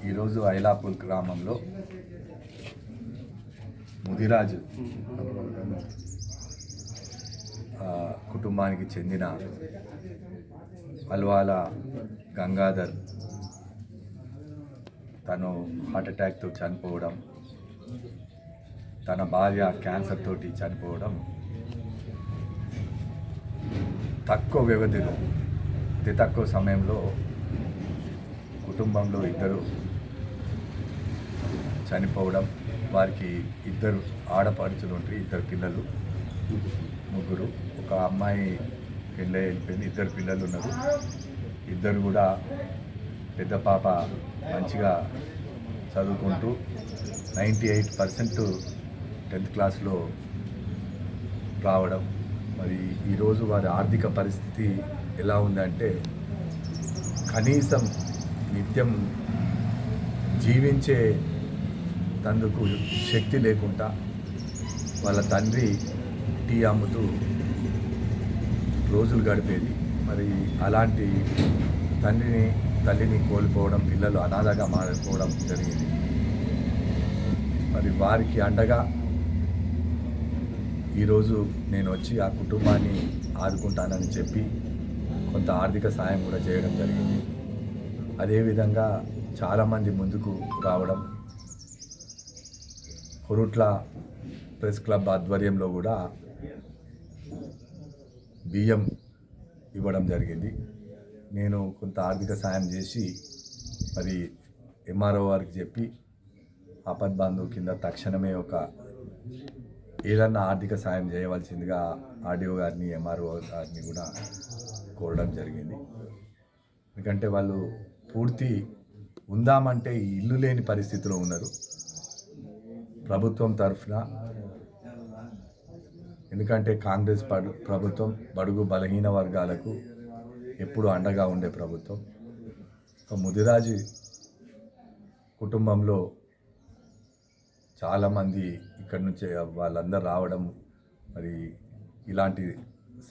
ఈరోజు ఐలాపూర్ గ్రామంలో ముదిరాజు కుటుంబానికి చెందిన అల్వాల గంగాధర్ తను హార్ట్ అటాక్తో చనిపోవడం, తన భార్య క్యాన్సర్ తోటి చనిపోవడం తక్కువ వ్యవధిలో, అతి తక్కువ సమయంలో కుటుంబంలో ఇద్దరు చనిపోవడం, వారికి ఇద్దరు ఆడపడుచులు ఉంటే ఇద్దరు పిల్లలు, ముగ్గురు, ఒక అమ్మాయి పెళ్ళి వెళ్ళిపోయింది, ఇద్దరు పిల్లలు ఉన్నారు. ఇద్దరు కూడా పెద్ద పాప మంచిగా చదువుకుంటూ 98% 10th క్లాస్లో రావడం. మరి ఈరోజు వారి ఆర్థిక పరిస్థితి ఎలా ఉందంటే కనీసం నిత్యం జీవించే తందుకు శక్తి లేకుండా వాళ్ళ తండ్రి టీ అమ్ముతూ రోజులు గడిపేది. మరి అలాంటి తల్లిని కోల్పోవడం, పిల్లలు అనాథగా మారిపోవడం జరిగింది. మరి వారికి అండగా ఈరోజు నేను వచ్చి ఆ కుటుంబాన్ని ఆదుకుంటానని చెప్పి కొంత ఆర్థిక సాయం కూడా చేయడం జరిగింది. అదేవిధంగా చాలామంది ముందుకు రావడం, కొరుట్ల ప్రెస్ క్లబ్ ఆధ్వర్యంలో కూడా బియ్యం ఇవ్వడం జరిగింది. నేను కొంత ఆర్థిక సాయం చేసి మరి ఎంఆర్ఓ వారికి చెప్పి ఆపద్బాంధు కింద తక్షణమే ఒక ఏదన్నా ఆర్థిక సాయం చేయవలసిందిగా ఆర్డీఓ గారిని, ఎంఆర్ఓ గారిని కూడా కోరడం జరిగింది. ఎందుకంటే వాళ్ళు పూర్తి ఉందామంటే ఇల్లు లేని పరిస్థితిలో ఉన్నారు. ప్రభుత్వం తరఫున, ఎందుకంటే కాంగ్రెస్ ప్రభుత్వం బడుగు బలహీన వర్గాలకు ఎప్పుడు అండగా ఉండే ప్రభుత్వం. ముదిరాజు కుటుంబంలో చాలామంది ఇక్కడి నుంచే వాళ్ళందరూ రావడం, మరి ఇలాంటి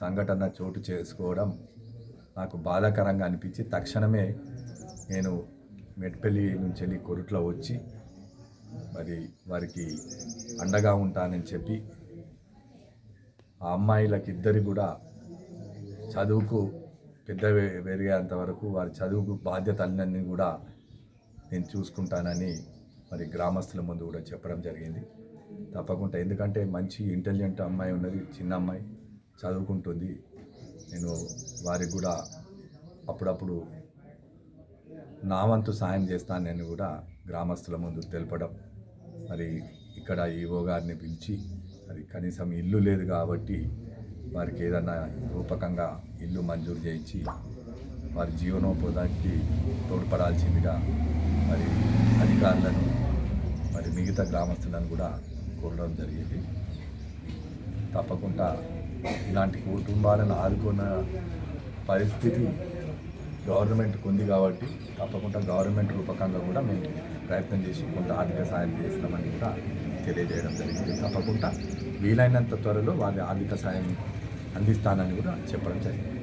సంఘటన చోటు చేసుకోవడం నాకు బాధాకరంగా అనిపించి తక్షణమే నేను మెట్పల్లి నుంచి వెళ్ళి కొరుట్లో వచ్చి మరి వారికి అండగా ఉంటానని చెప్పి ఆ అమ్మాయిలకి ఇద్దరికి కూడా చదువుకు పెద్ద పెరిగేంత వరకు వారి చదువుకు బాధ్యత అన్నీ కూడా నేను చూసుకుంటానని మరి గ్రామస్తుల ముందు కూడా చెప్పడం జరిగింది. తప్పకుండా, ఎందుకంటే మంచి ఇంటెలిజెంట్ అమ్మాయి ఉన్నది, చిన్న అమ్మాయి చదువుకుంటుంది. నేను వారికి కూడా అప్పుడప్పుడు నా వంతు సాయం చేస్తానని కూడా గ్రామస్తుల ముందు తెలపడం, మరి ఇక్కడ ఈవో గారిని పిలిచి మరి కనీసం ఇల్లు లేదు కాబట్టి వారికి ఏదన్నా రూపకంగా ఇల్లు మంజూరు చేయించి వారి జీవనోపాధికి తోడ్పడాల్సిందిగా మరి అధికారులను, మరి మిగతా గ్రామస్తులను కూడా కోరడం జరిగింది. తప్పకుండా ఇలాంటి కుటుంబాలను ఆదుకున్న పరిస్థితి గవర్నమెంట్కి ఉంది కాబట్టి తప్పకుండా గవర్నమెంట్ రూపకంగా కూడా మేము ప్రయత్నం చేసి కొంత ఆర్థిక సాయం చేస్తామని కూడా తెలియజేయడం జరిగింది. తప్పకుండా వీలైనంత త్వరలో వారి ఆర్థిక సాయం అందిస్తానని కూడా చెప్పడం జరిగింది.